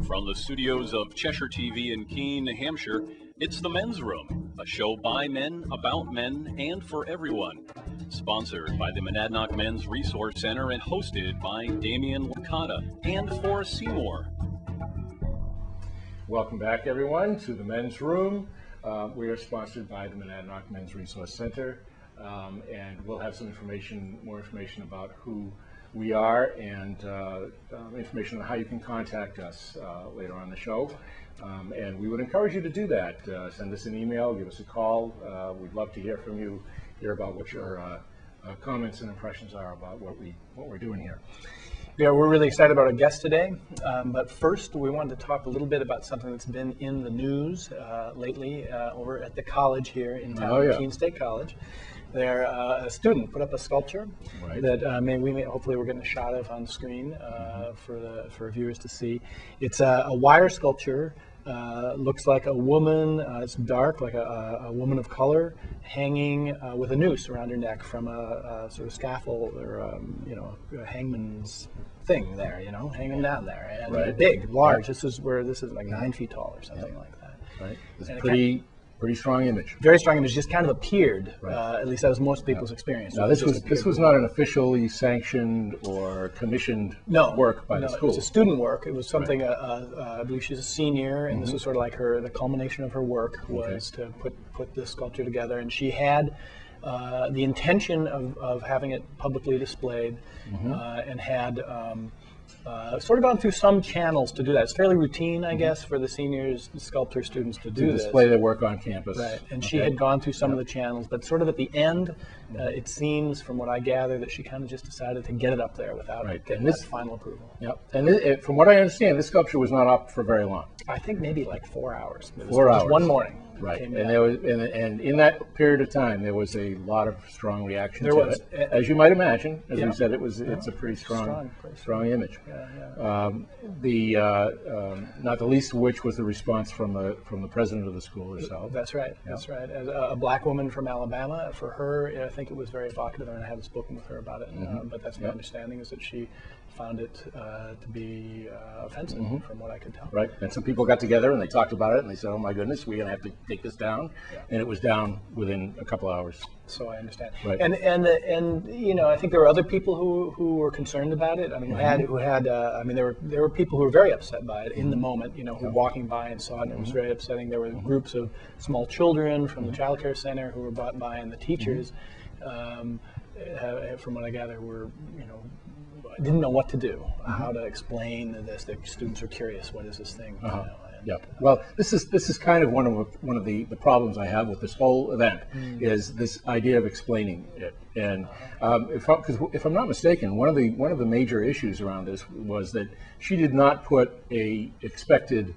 From the studios of Cheshire TV in Keene, New Hampshire, it's The Men's Room, a show by men, about men, and for everyone. Sponsored by the Monadnock Men's Resource Center and hosted by Damian Licata and Forrest Seymour. Welcome back, everyone, to The Men's Room. We are sponsored by the Monadnock Men's Resource Center, and we'll have some more information about who we are and information on how you can contact us later on in the show. And we would encourage you to do that. Send us an email, give us a call. We'd love to hear from you, hear about what your comments and impressions are about what we're doing here. Yeah, we're really excited about our guest today, but first we wanted to talk a little bit about something that's been in the news lately over at the college here in town, Keene State College. There, a student put up a sculpture that hopefully we're getting a shot of on screen for viewers to see. It's a wire sculpture. Looks like a woman. It's dark, like a woman of color, hanging with a noose around her neck from a sort of scaffold or a hangman's thing there. Hanging down there, and big, large. This is like 9 feet tall or something like that. Right. It's pretty strong image. Very strong image. Just kind of appeared. At least that was most people's experience. Now this was not an officially sanctioned or commissioned work by the school. It was a student work. It was something. I believe she's a senior, and this was sort of like the culmination of her work was to put this sculpture together. And she had the intention of having it publicly displayed, and had. Sort of gone through some channels to do that. It's fairly routine, I guess, for the seniors, sculptor students to do this. Display their work on campus. Right, and she had gone through some of the channels, but sort of at the end, it seems, from what I gather, that she kind of just decided to get it up there without getting that final approval. Yep, and from what I understand, this sculpture was not up for very long. I think maybe like 4 hours. It was 4 hours. Just one morning. Right, and there was, and in that period of time, there was a lot of strong reaction to it. As you might imagine, as we said, it's a pretty strong image. Not the least of which was the response from the president of the school herself. That's right. Yeah. That's right. As a black woman from Alabama, for her, I think it was very evocative, and I haven't spoken with her about it. But that's my understanding, is that she found it to be offensive, from what I could tell. Right, and some people got together and they talked about it, and they said, "Oh my goodness, we're going to have to take this down," and it was down within a couple hours. So I understand. Right. And I think there were other people who were concerned about it. I mean, there were people who were very upset by it in the moment. Who were walking by and saw it, and it was very upsetting. There were groups of small children from the child care center who were brought by, and the teachers, from what I gather, were didn't know what to do, how to explain this. The students were curious, what is this thing? Well, this is kind of one of the problems I have with this whole event, is this idea of explaining it. And if I'm not mistaken, one of the major issues around this was that she did not put a expected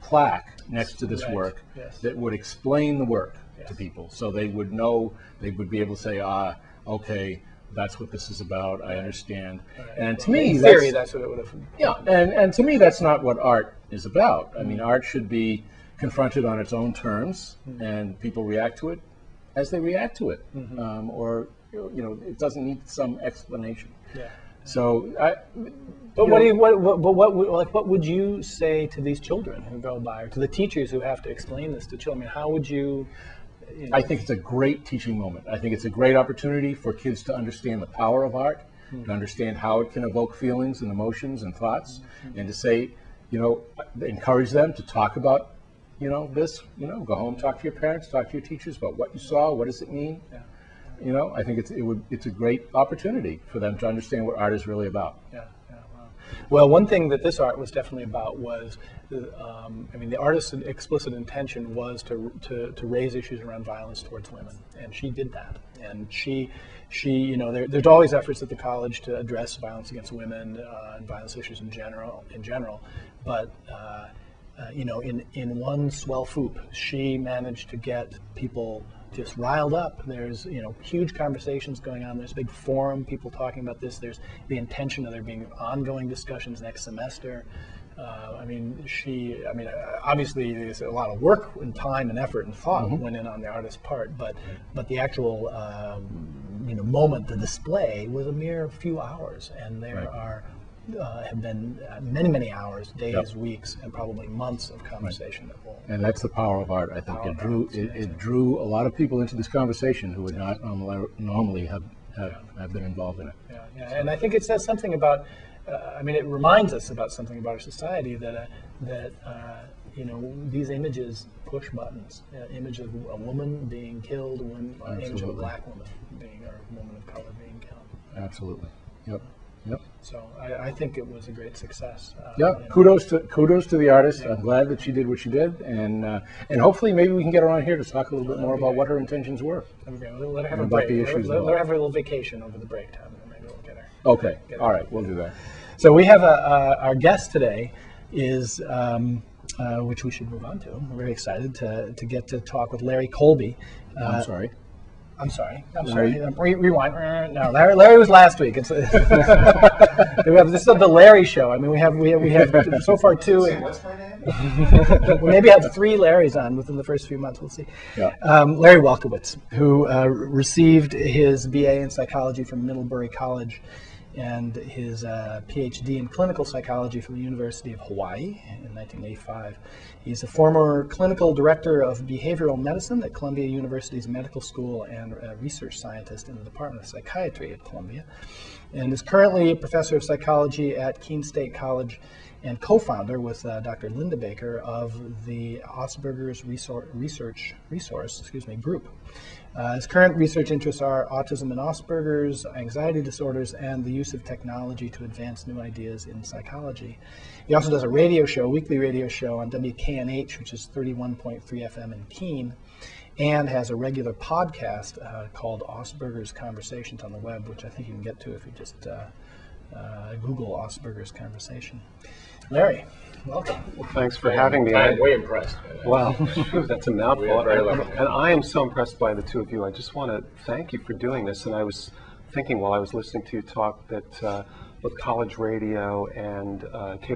plaque next to this work that would explain the work to people, so they would know, they would be able to say, okay, that's what this is about. I understand. And to me, that's what it would have. Yeah, and to me, that's not what art is about. I mean, art should be confronted on its own terms, and people react to it as they react to it, or it doesn't need some explanation. Yeah. So, what would you say to these children who go by, or to the teachers who have to explain this to children? I mean, how would you? I think it's a great teaching moment. I think it's a great opportunity for kids to understand the power of art, to understand how it can evoke feelings and emotions and thoughts, and to say, encourage them to talk about, this, go home, talk to your parents, talk to your teachers about what you saw, what does it mean? I think it's a great opportunity for them to understand what art is really about. Well, one thing that this art was definitely about was, the artist's explicit intention was to raise issues around violence towards women, and she did that. And she there's always efforts at the college to address violence against women and violence issues in general. But in one swell swoop, she managed to get people just riled up. There's huge conversations going on. There's a big forum, people talking about this. There's the intention of there being ongoing discussions next semester. Obviously there's a lot of work and time and effort and thought went in on the artist's part, but the actual moment, the display, was a mere few hours, and there are have been many, many hours, days, weeks, and probably months of conversation. That will, and that's the power of art. I think it drew a lot of people into this conversation who would not normally have been involved in it. Yeah, and I think it says something about. I mean, it reminds us about something about our society that these images push buttons. Image of a woman being killed, image of a black woman or a woman of color being killed. Absolutely. Yep. So I think it was a great success. Kudos to the artist. I'm glad that she did what she did, and hopefully maybe we can get her on here to talk a little bit more about what her intentions were. Okay, let her have a break. Let her have a little vacation over the break time, and maybe we'll get her. Okay. All right, we'll do that. So we have our guest today is. Which we should move on to. We're very excited to get to talk with Larry Colby. I'm sorry. Rewind. No, Larry was last week. This is the Larry show. I mean, we have so far two. What's my name? We maybe have 3 Larrys on within the first few months. We'll see. Yeah. Larry Welkowitz, who received his BA in psychology from Middlebury College and his PhD in clinical psychology from the University of Hawaii in 1985. He's a former clinical director of behavioral medicine at Columbia University's Medical School and a research scientist in the Department of Psychiatry at Columbia, and is currently a professor of psychology at Keene State College and co-founder with Dr. Linda Baker of the Aspergers Resource group. His current research interests are autism and Asperger's, anxiety disorders, and the use of technology to advance new ideas in psychology. He also does a weekly radio show on WKNH, which is 31.3 FM in Keene, and has a regular podcast called Aspergers Conversations on the web, which I think you can get to if you just Google Aspergers Conversation. Larry, welcome. Well, thanks for having me. I'm way impressed. Wow, that's a mouthful. And I am so impressed by the two of you. I just want to thank you for doing this. And I was thinking while I was listening to you talk that both college radio and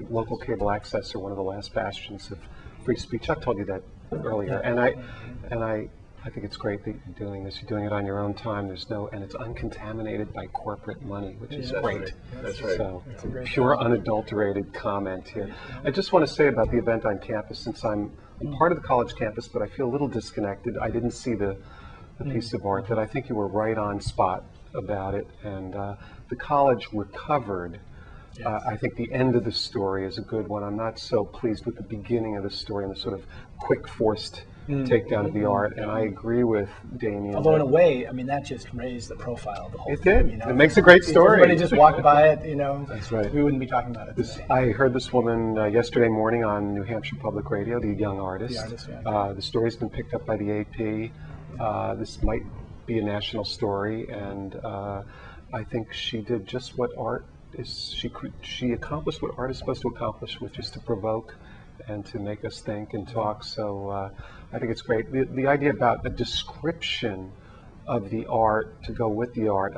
local cable access are one of the last bastions of free speech. I've told you that earlier. And I think it's great that you're doing this. You're doing it on your own time. And it's uncontaminated by corporate money, which is great. Right. That's right. So, pure, unadulterated comment here. I just want to say about the event on campus, since I'm part of the college campus, but I feel a little disconnected. I didn't see the piece of art, that I think you were right on spot about it. And the college recovered. I think the end of the story is a good one. I'm not so pleased with the beginning of the story and the sort of quick, forced takedown of the art, and I agree with Damien. Although in a way, I mean, that just raised the profile of the whole thing. It did. It makes a great story. If everybody just walked by it, That's right. We wouldn't be talking about it today. I heard this woman yesterday morning on New Hampshire Public Radio, the young artist. The story's been picked up by the AP. This might be a national story, and I think she did just what art is. She accomplished what art is supposed to accomplish, which is to provoke and to make us think and talk. So I think it's great. The idea about a description of the art to go with the art,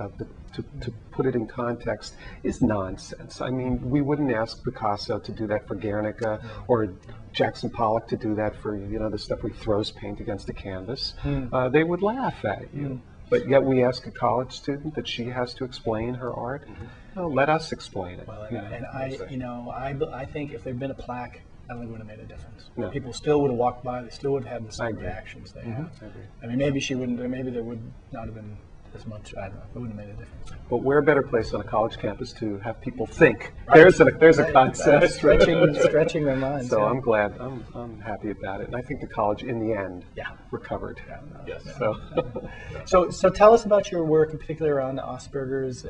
to put it in context, is nonsense. I mean, we wouldn't ask Picasso to do that for Guernica or Jackson Pollock to do that for, the stuff where he throws paint against a canvas. They would laugh at you. But yet we ask a college student that she has to explain her art. Well, let us explain it. Well, and I think if there'd been a plaque, I don't think it would have made a difference. No. People still would have walked by. They still would have had the same reactions they have. I mean, maybe she wouldn't. Maybe there would not have been as much. I don't know. It wouldn't have made a difference. But we're a better place on a college campus to have people think. Right. There's a concept. Stretching their minds. So I'm glad. I'm happy about it, and I think the college, in the end, recovered. Yes. So tell us about your work, in particular around Asperger's.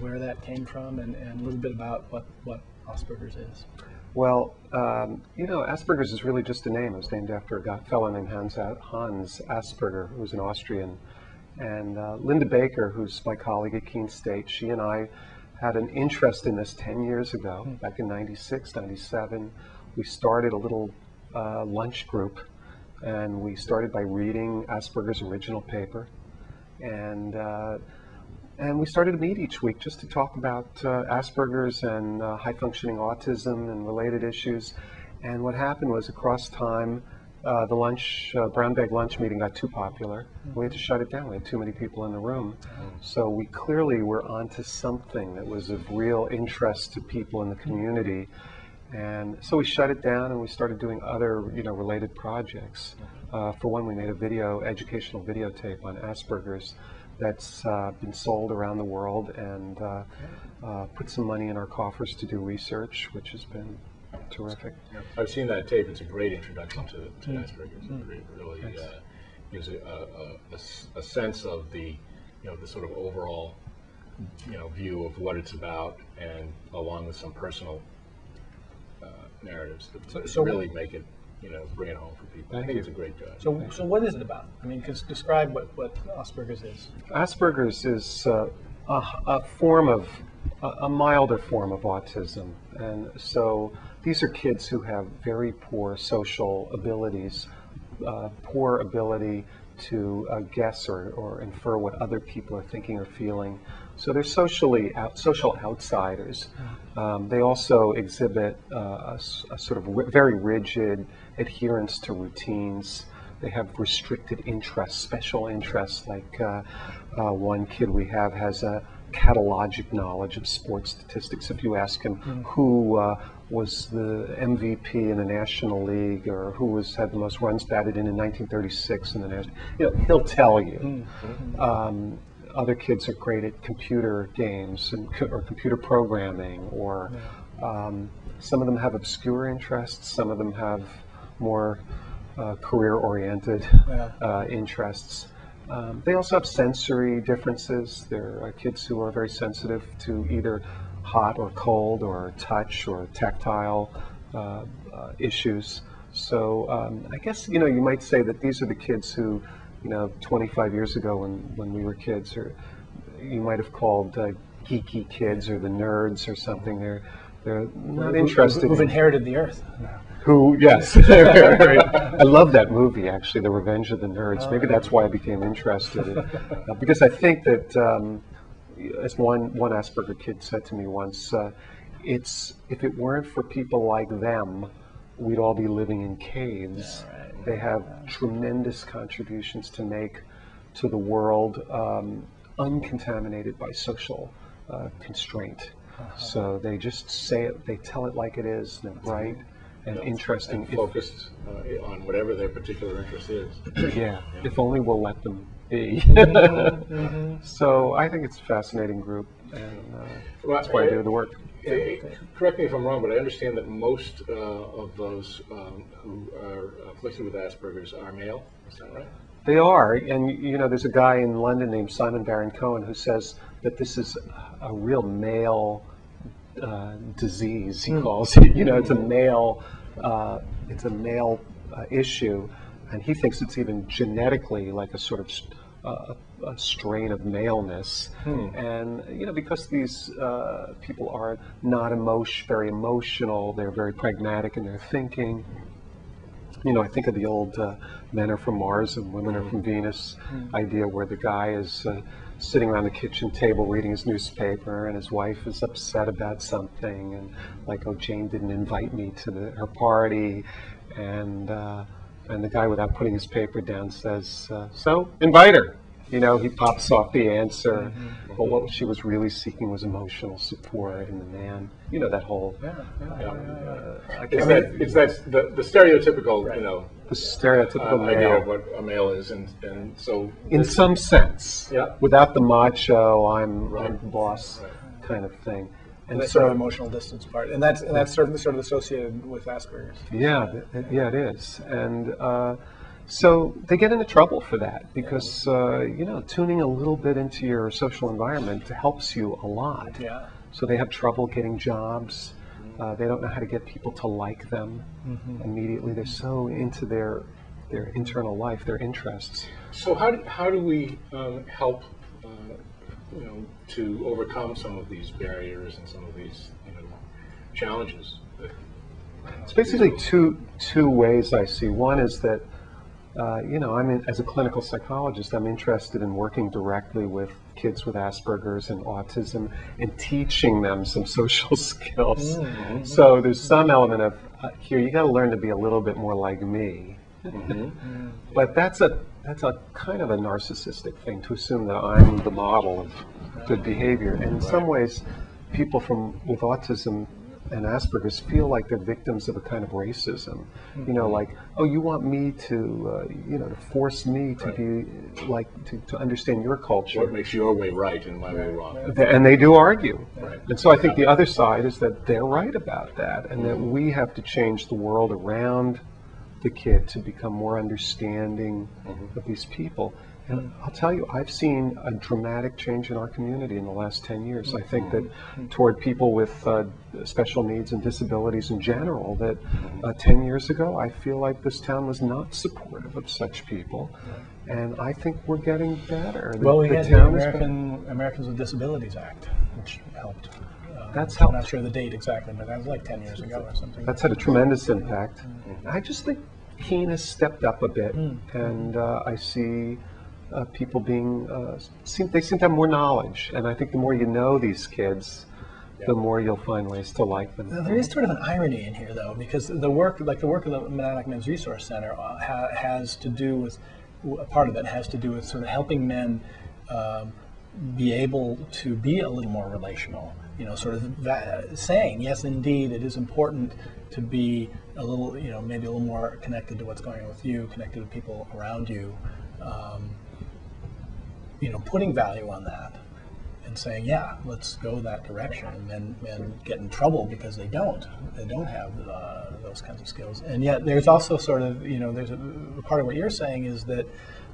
Where that came from, and a little bit about what Asperger's is. Well, Asperger's is really just a name. It was named after a fellow named Hans Asperger, who was an Austrian. And Linda Baker, who's my colleague at Keene State, she and I had an interest in this 10 years ago, back in 96, 97. We started a little lunch group, and we started by reading Asperger's original paper. And we started to meet each week just to talk about Asperger's and high-functioning autism and related issues. And what happened was, across time, the lunch, brown bag lunch meeting got too popular. We had to shut it down. We had too many people in the room. So we clearly were onto something that was of real interest to people in the community. And so we shut it down and we started doing other, related projects. For one, we made a educational videotape on Asperger's that's been sold around the world, and put some money in our coffers to do research, which has been terrific. I've seen that tape. It's a great introduction to Asperger's. It really gives a sense of the sort of overall view of what it's about, and along with some personal narratives that really make it bring it home for people. I think it's a great job. So what is it about? I mean, describe what Asperger's is. Asperger's is a milder form of autism, and so these are kids who have very poor social abilities, poor ability to guess or infer what other people are thinking or feeling. So they're social outsiders. They also exhibit a sort of very rigid adherence to routines. They have restricted interests, special interests, like one kid we have has a catalogic knowledge of sports statistics. If you ask him who was the MVP in the National League, or who had the most runs batted in 1936 in the National, he'll tell you. Other kids are great at computer games or computer programming, or some of them have obscure interests. Some of them have more career-oriented interests. They also have sensory differences. There are kids who are very sensitive to either hot or cold or touch or tactile issues. So I guess you might say that these are the kids who 25 years ago when we were kids, or you might have called geeky kids or the nerds or something. They're not interested. Who've inherited the earth. Yes. I love that movie, actually, The Revenge of the Nerds. Maybe that's why I became interested because I think that, as one Asperger kid said to me once, if it weren't for people like them, we'd all be living in caves. They have tremendous contributions to make to the world, uncontaminated by social constraint. So they just say it, they tell it like it is, and they're bright and interesting. And focused on whatever their particular interest is. If only we'll let them be. So I think it's a fascinating group, and that's why I do the work. Correct me if I'm wrong, but I understand that most of those who are afflicted with Asperger's are male. Is that right? They are, and there's a guy in London named Simon Baron-Cohen who says that this is a real male disease. He calls it. It's a male issue, and he thinks it's even genetically like a sort of a strain of maleness. And because these people are not very emotional, they're very pragmatic in their thinking. I think of the old men are from Mars and women are from Venus idea, where the guy is sitting around the kitchen table reading his newspaper, and his wife is upset about something, and like, oh, Jane didn't invite me to her party, and the guy, without putting his paper down, says, so invite her. He pops off the answer, but what she was really seeking was emotional support in the man. That whole. It's the stereotypical, the stereotypical idea male of what a male is, and so. In some sense, without the macho, I'm the boss kind of thing. And that sort of emotional distance part, and that's sort of associated with Asperger's. Yeah, it is, and. So they get into trouble for that because, tuning a little bit into your social environment helps you a lot. So they have trouble getting jobs. They don't know how to get people to like them immediately. They're so into their internal life, their interests. So how do we help, to overcome some of these barriers and some of these challenges? It's basically two ways I see. One is that as a clinical psychologist, I'm interested in working directly with kids with Asperger's and autism and teaching them some social skills. So there's some element of, here, you got to learn to be a little bit more like me. But that's a kind of a narcissistic thing to assume that I'm the model of good behavior. And in some ways, people with autism and Asperger's feel like they're victims of a kind of racism. You know, like, oh, you want me to, to force me to be like, to understand your culture. What makes your way right and my way wrong. And they do argue. Right. And so I think the other side is that they're right about that, and that we have to change the world around the kid to become more understanding of these people. And I'll tell you, I've seen a dramatic change in our community in the last 10 years. I think that toward people with special needs and disabilities in general, that 10 years ago, I feel like this town was not supportive of such people. And I think we're getting better. Well, we had the Americans with Disabilities Act, which helped. That's helped. I'm not sure the date exactly, but that was like 10 years ago or something. That's had a tremendous impact. I just think Keene has stepped up a bit, and I see people being, they seem to have more knowledge, and I think the more you know these kids, the more you'll find ways to like them. Now, there is sort of an irony in here, though, because the work of the Monadnock Men's Resource Center has to do with, a part of it has to do with sort of helping men be able to be a little more relational. You know, sort of saying, yes, indeed, it is important to be a little, maybe a little more connected to what's going on with you, connected to people around you. Putting value on that and saying, yeah, let's go that direction. And men get in trouble because they don't have those kinds of skills. And yet there's also sort of, there's a part of what you're saying is that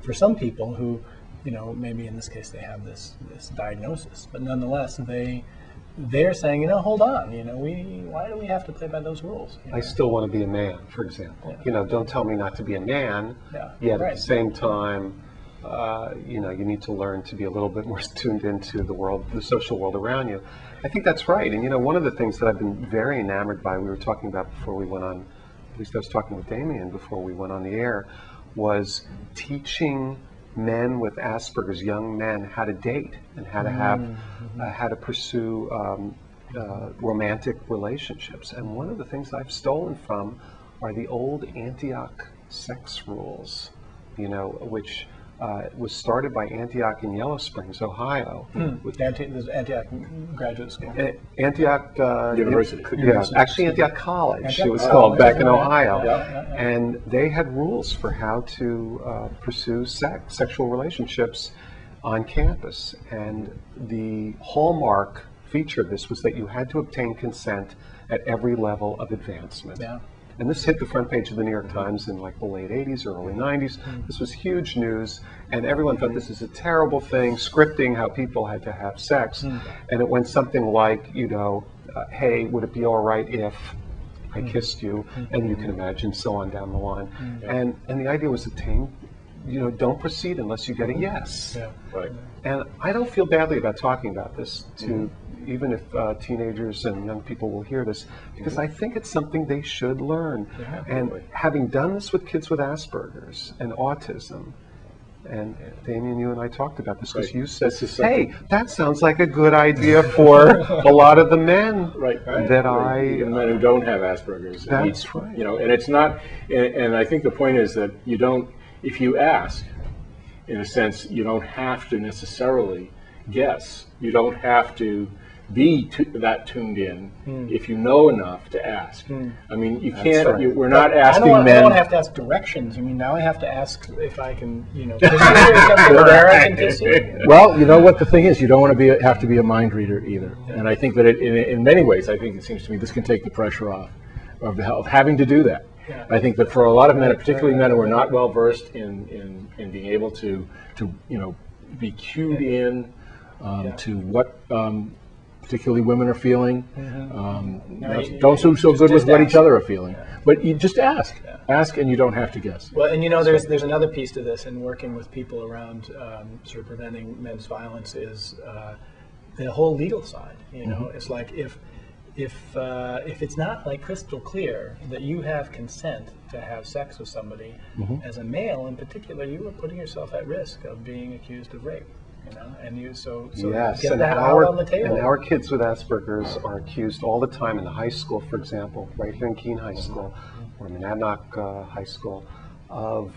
for some people who, maybe in this case they have this diagnosis, but nonetheless they're saying, hold on, why do we have to play by those rules? I still want to be a man, for example. Don't tell me not to be a man, yet right. At the same time, you need to learn to be a little bit more tuned into the social world around you. I think that's right. And one of the things that I've been very enamored by, we were talking about before we went on, at least I was talking with Damien before we went on the air, was teaching men with Asperger's, young men, how to date and how to have, how to pursue romantic relationships. And one of the things I've stolen from are the old Antioch sex rules, which was started by Antioch in Yellow Springs, Ohio. Antioch Graduate School. Antioch University. Actually Antioch College, it was called back in Ohio. And they had rules for how to pursue sexual relationships on campus. And the hallmark feature of this was that you had to obtain consent at every level of advancement. And this hit the front page of the New York Times in like the late 80s or early 90s. This was huge news, and everyone thought this is a terrible thing, scripting how people had to have sex. And it went something like, hey, would it be all right if I kissed you? And you can imagine so on down the line. And the idea was obtain, don't proceed unless you get a yes. Right. And I don't feel badly about talking about this to even if teenagers and young people will hear this, because I think it's something they should learn. And having done this with kids with Asperger's and autism, and Damien, you and I talked about this because you said, hey, that sounds like a good idea for a lot of the men the men who don't have Asperger's. That's right. And it's not, and I think the point is that you don't, if you ask, in a sense, you don't have to necessarily guess. You don't have to be that tuned in if you know enough to ask. I mean, you can't. Right. We're not asking men. I don't have to ask directions. Now I have to ask if I can, where I can kiss you. Well, what the thing is, you don't want to have to be a mind reader either. And I think that in many ways, I think it seems to me this can take the pressure off of having to do that. I think that for a lot of men, particularly men who are not well versed in being able to be cued in to what particularly women are feeling. Don't do so good with what each other are feeling. But you just ask. Ask, and you don't have to guess. Well, and there's another piece to this, and working with people around sort of preventing men's violence is the whole legal side. It's like if it's not like crystal clear that you have consent to have sex with somebody, as a male in particular, you are putting yourself at risk of being accused of rape. And get that out on the table. And our kids with Asperger's are accused all the time in the high school, for example, right here in Keene High School or Monadnock High School, of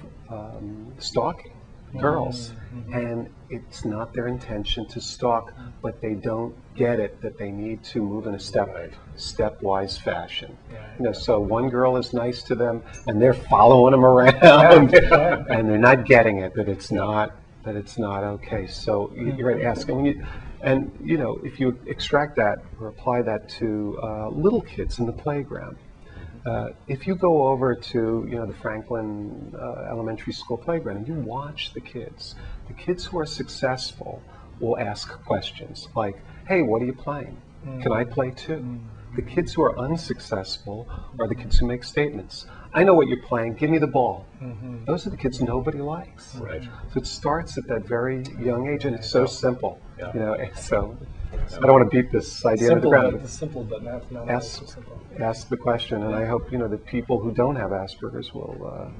stalking girls, and it's not their intention to stalk, but they don't get it that they need to move in a stepwise fashion. You know, so one girl is nice to them, and they're following them around, and they're not getting it that it's not okay. So you're right, asking, and you know, if you extract that or apply that to little kids in the playground. If you go over to, you know, the Franklin Elementary School playground and you watch the kids who are successful will ask questions like, hey, what are you playing? Can I play too? The kids who are unsuccessful are the kids who make statements. I know what you're playing, give me the ball. Those are the kids nobody likes. Right. So it starts at that very young age, and it's so simple. You know, so I don't want to beat this idea to the ground. Simple, but not so simple. Ask the question, and I hope, you know, that people who don't have Asperger's will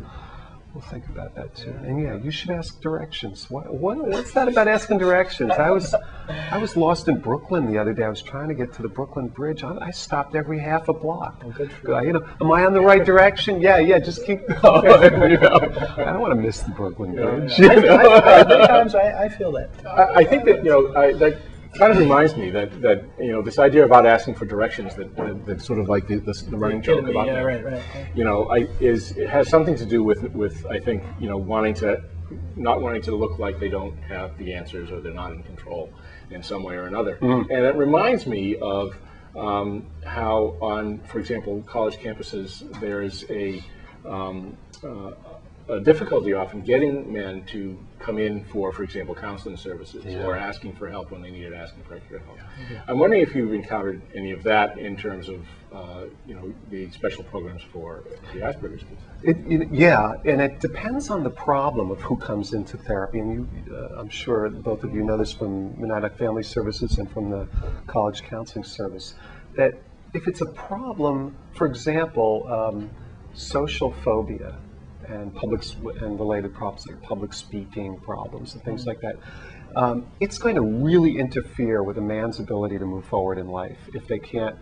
think about that too. And yeah, you should ask directions. What's that about asking directions? I was lost in Brooklyn the other day. I was trying to get to the Brooklyn Bridge. I stopped every half a block. Oh, good for you. You know, am I on the right direction? Yeah, just keep going. You know? I don't want to miss the Brooklyn Bridge. You know? Sometimes I feel that. I think that, you know, that kind of reminds me that you know, this idea about asking for directions, that sort of like the running joke about that. Right. You know, it has something to do with I think, you know, not wanting to look like they don't have the answers or they're not in control in some way or another. And it reminds me of how on, for example, college campuses, there's a difficulty often getting men to come in for example, counseling services or asking for help when they needed asking for extra help. I'm wondering if you've encountered any of that in terms of you know, the special programs for the Asperger's kids. Yeah, and it depends on the problem of who comes into therapy. And I'm sure both of you know this from Monadic Family Services and from the College Counseling Service, that if it's a problem, for example, social phobia, and related problems like public speaking problems and things like that, it's going to really interfere with a man's ability to move forward in life if they can't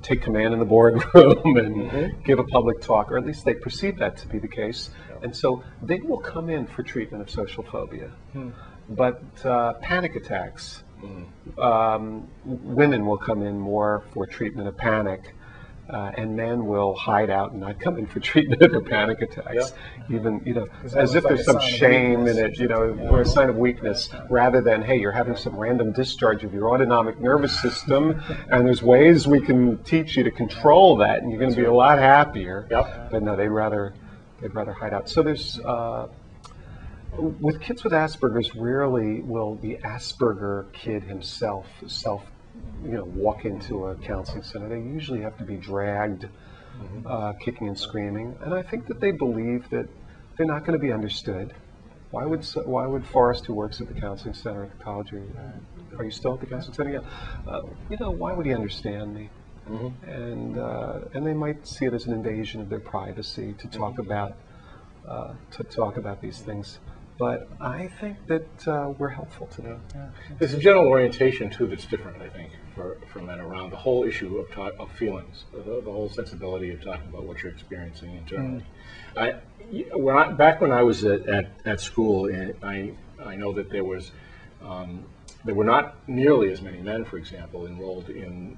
take command in the boardroom and give a public talk, or at least they perceive that to be the case. And so they will come in for treatment of social phobia. But panic attacks, women will come in more for treatment of panic. And men will hide out and not come in for treatment for panic attacks, even, you know, as if there's some shame in it, you know, or a sign of weakness, rather than, hey, you're having some random discharge of your autonomic nervous system, and there's ways we can teach you to control that, and you're going to be a lot happier. But no, they'd rather hide out. So there's with kids with Asperger's, rarely will the Asperger kid himself you know, walk into a counseling center. They usually have to be dragged, kicking and screaming. And I think that they believe that they're not going to be understood. Why would Forrest, who works at the counseling center at the college, are you still at the counseling center? Yeah. You know, why would he understand me? And they might see it as an invasion of their privacy to talk about these things. But I think that we're helpful to them. There's a general orientation too that's different, I think, for men around the whole issue of feelings, the whole sensibility of talking about what you're experiencing internally. Back when I was at school, I know that there were not nearly as many men, for example, enrolled in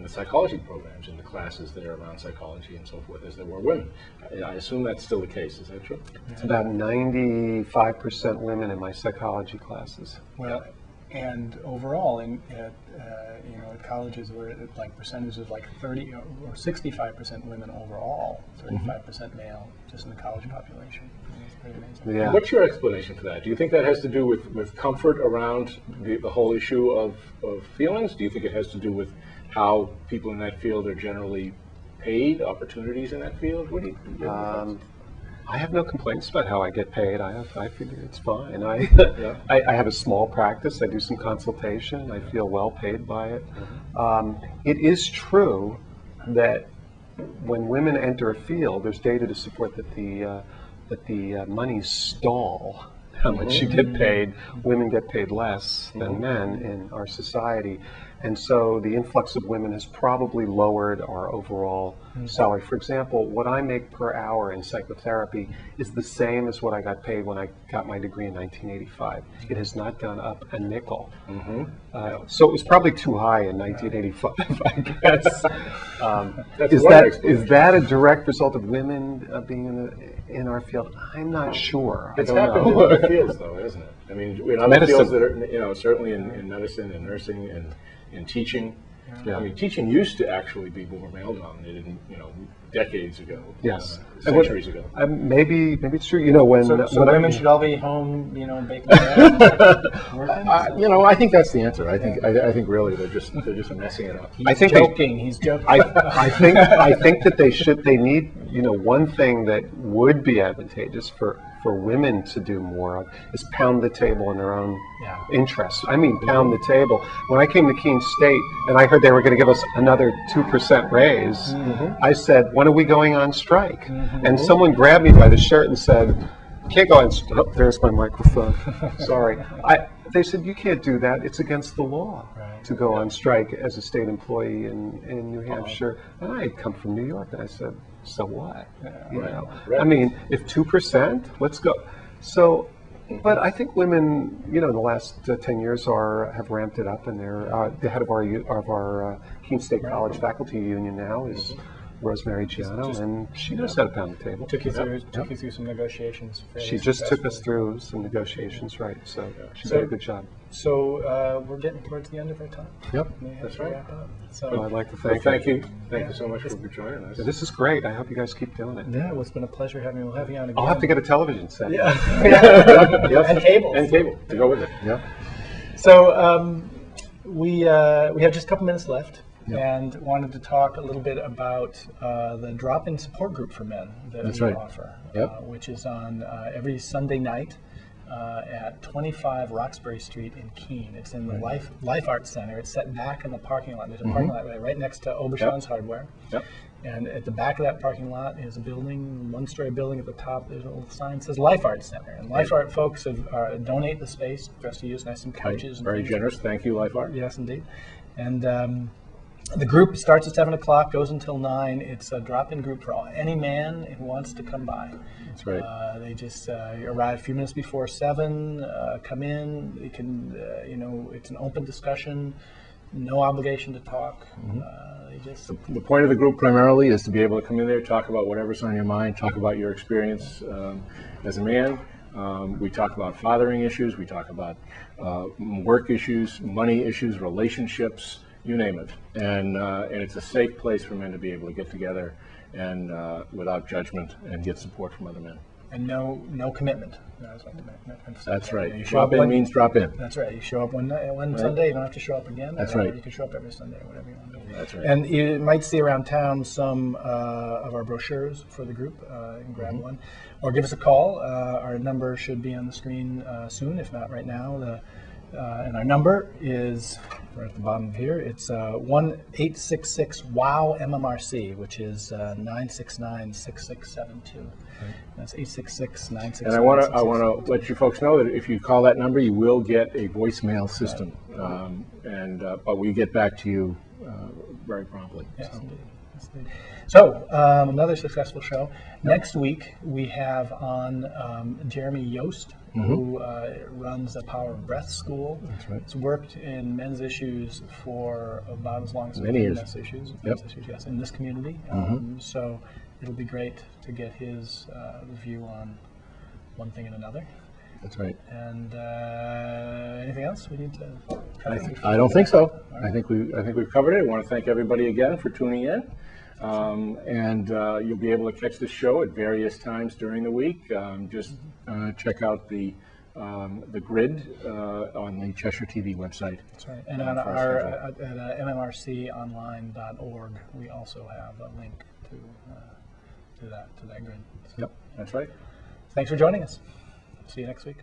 the psychology programs, in the classes that are around psychology and so forth, as there were women. I assume that's still the case. Is that true? It's about 95% women in my psychology classes. Well, and overall, at colleges, where like percentages of like 30 or 65% women overall, 35% male, just in the college population. It's pretty amazing. Yeah. What's your explanation for that? Do you think that has to do with comfort around the whole issue of feelings? Do you think it has to do with how people in that field are generally paid, opportunities in that field? What do you think? I have no complaints about how I get paid. I figure it's fine. I have a small practice. I do some consultation. I feel well paid by it. It is true that when women enter a field, there's data to support that the monies stall. How much you get paid. Women get paid less than men in our society. And so the influx of women has probably lowered our overall salary. For example, what I make per hour in psychotherapy is the same as what I got paid when I got my degree in 1985. It has not gone up a nickel. So it was probably too high in 1985, I guess. Is that a direct result of women being in our field? I'm not sure. It's happened in other fields, though, isn't it? I mean, in other fields that are, certainly in medicine and nursing and in teaching. Yeah. I mean, teaching used to actually be more male-dominated, decades ago. Yes, centuries ago. Maybe it's true. When women should all be home, baking bread, working. I think that's the answer. I think really they're just messing it up. He's joking. I think that they need one thing that would be advantageous for women to do more of is pound the table in their own interests. I mean, pound the table. When I came to Keene State and I heard they were going to give us another 2% raise, I said, when are we going on strike? And someone grabbed me by the shirt and said, can't go on strike. Oh, there's my microphone. Sorry. They said, you can't do that. It's against the law to go on strike as a state employee in New Hampshire. And I had come from New York, and I said, so what? I mean, if 2%, let's go. So, but I think women, in the last 10 years have ramped it up, and they're the head of our Keene State College faculty union now is Rosemary Giano, and she knows how to pound the table. Took you through some negotiations. She just took us through some negotiations, right? So she did a good job. So we're getting towards the end of our time. Yep, that's right. So I'd like to thank you so much for joining us. This is great. I hope you guys keep doing it. Yeah, it's been a pleasure having you. We'll have you on again. I'll have to get a television set. Yeah. And cable to go with it. Yeah. So we have just a couple minutes left. And wanted to talk a little bit about the drop-in support group for men that we offer, which is on every Sunday night at 25 Roxbury Street in Keene. It's in the Life Arts Center. It's set back in the parking lot. There's a parking lot right next to Obashan's Hardware. And at the back of that parking lot is a building, one-story building. At the top, there's a little sign that says Life Arts Center. And Life Art folks have donate the space for us to use. Nice some couches. And very generous. Thank you, Life Art. Yes, indeed. And the group starts at 7 o'clock, goes until 9. It's a drop-in group for any man who wants to come by. That's right. They just arrive a few minutes before 7, come in. They can, it's an open discussion, no obligation to talk. The point of the group primarily is to be able to come in there, talk about whatever's on your mind, talk about your experience as a man. We talk about fathering issues. We talk about work issues, money issues, relationships. You name it, and it's a safe place for men to be able to get together and without judgment and get support from other men. And no commitment. That's right. Drop in means drop in. That's right. You show up one Sunday, you don't have to show up again. That's right. You can show up every Sunday or whatever you want to do. That's right. And you might see around town some of our brochures for the group. You can grab one, or give us a call. Our number should be on the screen soon, if not right now. And our number is right at the bottom here. It's 1-866-WOW-MMRC, which is 969-6672. That's 866-969. And I want to let you folks know that if you call that number, you will get a voicemail system, but we get back to you very promptly. Yes, indeed. So, another successful show. Next week, we have on Jeremy Yost, who runs the Power of Breath School. That's right. He's worked in men's issues for about as long as many years. Men's issues, yes, in this community. So, it'll be great to get his view on one thing and another. That's right. And anything else we need to cover? I don't think so. Right. I think we've covered it. I want to thank everybody again for tuning in. And you'll be able to catch the show at various times during the week. Just check out the grid on the Cheshire TV website. That's right. And on our at mmrconline.org, we also have a link to that grid. So. Yep, that's right. Thanks for joining us. See you next week.